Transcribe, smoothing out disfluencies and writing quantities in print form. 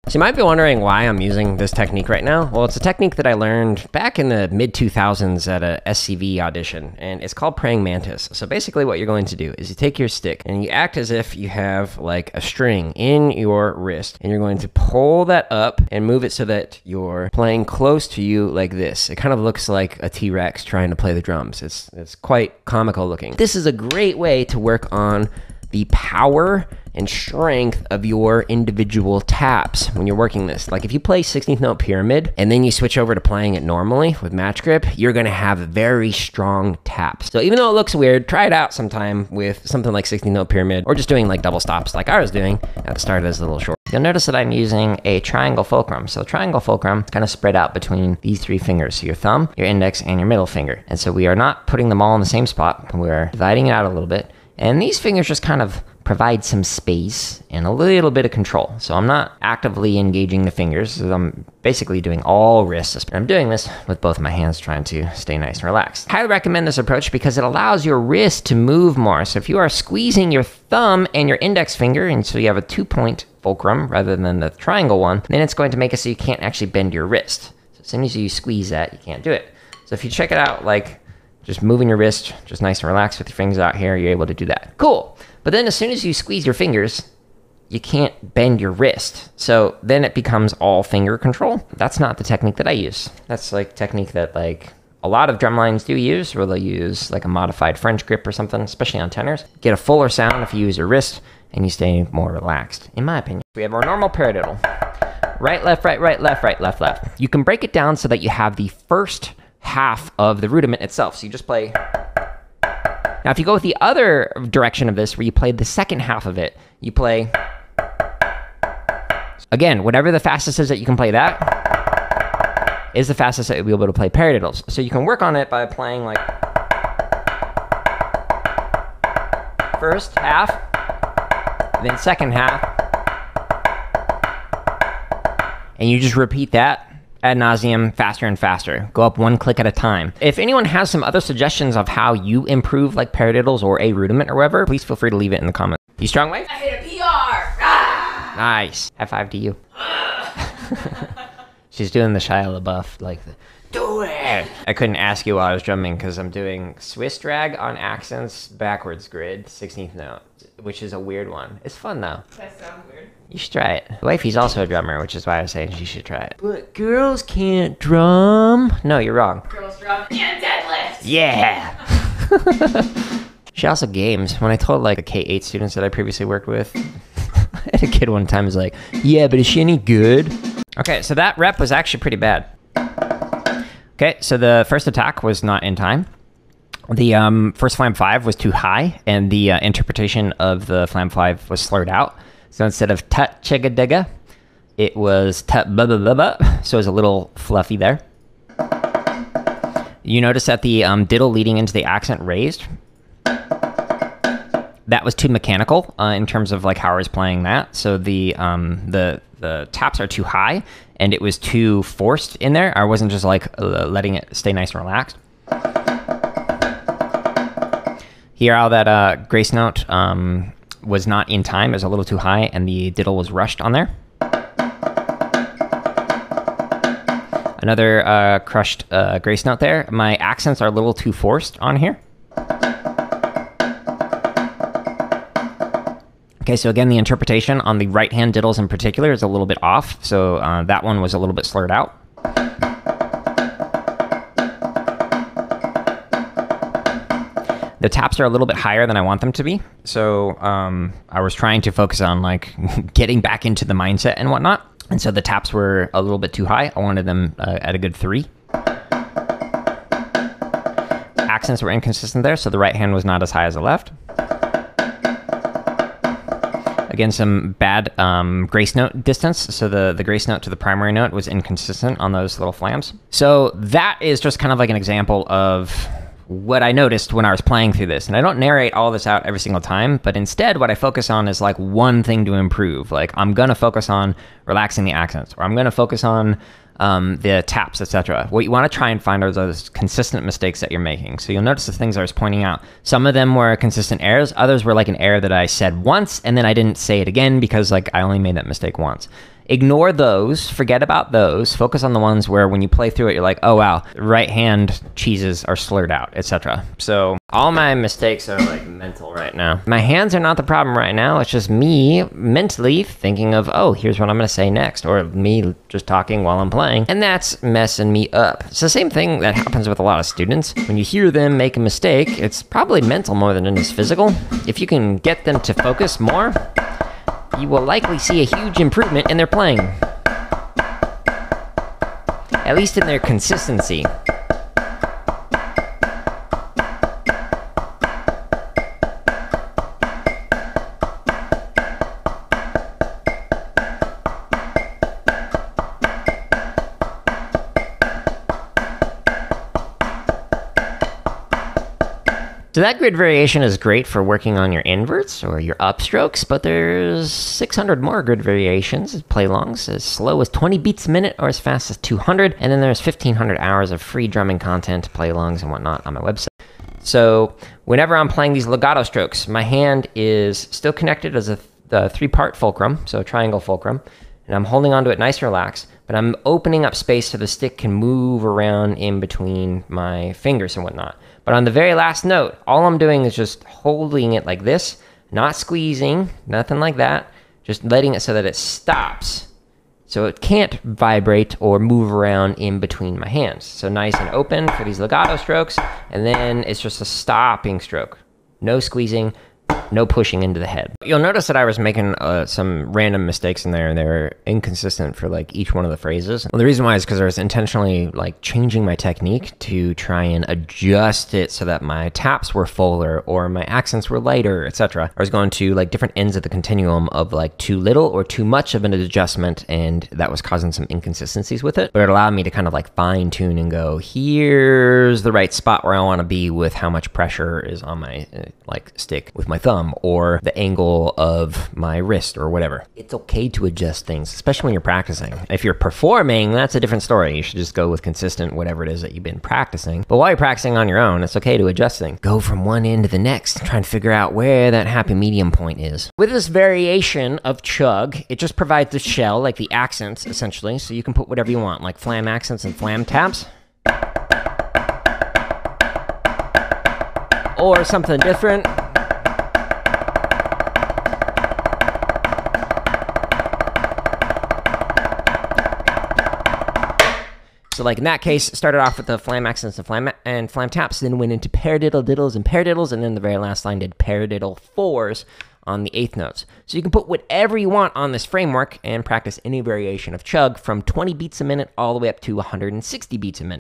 So you might be wondering why I'm using this technique right now. Well, it's a technique that I learned back in the mid-2000s at a SCV audition, and it's called praying mantis. So basically what you're going to do is you take your stick and you act as if you have like a string in your wrist, and you're going to pull that up and move it so that you're playing close to you like this. It kind of looks like a T-Rex trying to play the drums. It's quite comical looking. This is a great way to work on the power and strength of your individual taps when you're working this. Like if you play 16th note pyramid and then you switch over to playing it normally with match grip, you're gonna have very strong taps. So even though it looks weird, try it out sometime with something like 16th note pyramid, or just doing like double stops like I was doing at the start of this little short. You'll notice that I'm using a triangle fulcrum. So the triangle fulcrum is kind of spread out between these three fingers. So your thumb, your index, and your middle finger. And so we are not putting them all in the same spot. We're dividing it out a little bit. And these fingers just kind of provide some space and a little bit of control. So I'm not actively engaging the fingers. So I'm basically doing all wrists. I'm doing this with both of my hands, trying to stay nice and relaxed. I highly recommend this approach because it allows your wrist to move more. So if you are squeezing your thumb and your index finger, and so you have a 2-point fulcrum rather than the triangle one, then it's going to make it so you can't actually bend your wrist. So as soon as you squeeze that, you can't do it. So if you check it out, like just moving your wrist, just nice and relaxed with your fingers out here, you're able to do that. Cool. But then as soon as you squeeze your fingers, you can't bend your wrist. So then it becomes all finger control. That's not the technique that I use. That's like technique that like a lot of drum lines do use, where they'll use like a modified French grip or something, especially on tenors. Get a fuller sound if you use your wrist and you stay more relaxed, in my opinion. We have our normal paradiddle. Right, left, right, right, left, left. You can break it down so that you have the first half of the rudiment itself. So you just play. Now, if you go with the other direction of this, where you play the second half of it, you play. Again, whatever the fastest is that you can play that is the fastest that you'll be able to play paradiddles. So you can work on it by playing like first half, then second half, and you just repeat that ad nauseum, faster and faster. Go up one click at a time. If anyone has some other suggestions of how you improve like paradiddles or a rudiment or whatever, please feel free to leave it in the comments. You strong, Wave? I hit a PR! Ah! Nice. High five to you. She's doing the Shia LaBeouf, like, do it! I couldn't ask you while I was drumming because I'm doing Swiss drag on accents backwards grid, 16th note, which is a weird one. It's fun though. That sounds weird. You should try it. Wifey's also a drummer, which is why I was saying she should try it. But girls can't drum. No, you're wrong. Girls drum and deadlift! Yeah! She also games. When I told like the K-8 students that I previously worked with, I had a kid one time who's like, yeah, but is she any good? Okay, so that rep was actually pretty bad. Okay, so the first attack was not in time. The first flam 5 was too high, and the interpretation of the flam 5 was slurred out. So instead of tut chugga digga, it was tut blah blah blah blah. So it was a little fluffy there. You notice that the diddle leading into the accent raised. That was too mechanical in terms of like how I was playing that. So the taps are too high, and it was too forced in there. I wasn't just like letting it stay nice and relaxed. Here, how that grace note was not in time. It was a little too high, and the diddle was rushed on there. Another crushed grace note there. My accents are a little too forced on here. Okay, so again, the interpretation on the right-hand diddles in particular is a little bit off. So that one was a little bit slurred out. The taps are a little bit higher than I want them to be. So I was trying to focus on like getting back into the mindset and whatnot. And so the taps were a little bit too high. I wanted them at a good 3. Accents were inconsistent there, so the right hand was not as high as the left. Again, some bad grace note distance. So the grace note to the primary note was inconsistent on those little flams. So that is just kind of like an example of what I noticed when I was playing through this. And I don't narrate all this out every single time, but instead what I focus on is like one thing to improve. Like I'm going to focus on relaxing the accents, or I'm going to focus on the taps, etc. What you want to try and find are those consistent mistakes that you're making. So you'll notice the things I was pointing out. Some of them were consistent errors. Others were like an error that I said once, and then I didn't say it again because like I only made that mistake once. Ignore those, forget about those, focus on the ones where when you play through it, you're like, oh wow, right hand cheeses are slurred out, etc. So all my mistakes are like mental right now. My hands are not the problem right now, it's just me mentally thinking of, oh, here's what I'm gonna say next, or me just talking while I'm playing, and that's messing me up. It's the same thing that happens with a lot of students. When you hear them make a mistake, it's probably mental more than it is physical. If you can get them to focus more, you will likely see a huge improvement in their playing. At least in their consistency. So that grid variation is great for working on your inverts or your upstrokes, but there's 600 more grid variations, play-longs, as slow as 20 beats a minute or as fast as 200, and then there's 1,500 hours of free drumming content, play-longs, and whatnot on my website. So whenever I'm playing these legato strokes, my hand is still connected as a three-part fulcrum, so a triangle fulcrum, and I'm holding onto it nice and relaxed, but I'm opening up space so the stick can move around in between my fingers and whatnot. But on the very last note, all I'm doing is just holding it like this, not squeezing, nothing like that, just letting it so that it stops. So it can't vibrate or move around in between my hands. So nice and open for these legato strokes, and then it's just a stopping stroke. No squeezing, no pushing into the head. You'll notice that I was making some random mistakes in there, and they were inconsistent for like each one of the phrases. Well, the reason why is because I was intentionally like changing my technique to try and adjust it so that my taps were fuller or my accents were lighter, etc. I was going to like different ends of the continuum of like too little or too much of an adjustment, and that was causing some inconsistencies with it. But it allowed me to kind of like fine tune and go, here's the right spot where I want to be with how much pressure is on my like stick with my thumb, or the angle of my wrist, or whatever. It's okay to adjust things, especially when you're practicing. If you're performing, that's a different story. You should just go with consistent whatever it is that you've been practicing. But while you're practicing on your own, it's okay to adjust things. Go from one end to the next, try and figure out where that happy medium point is. With this variation of chug, it just provides the shell, like the accents, essentially, so you can put whatever you want, like flam accents and flam taps. Or something different. So like in that case, started off with the flam accents and flam taps, then went into paradiddle diddles and paradiddles, and then the very last line did paradiddle fours on the eighth notes. So you can put whatever you want on this framework and practice any variation of chug from 20 beats a minute all the way up to 160 beats a minute.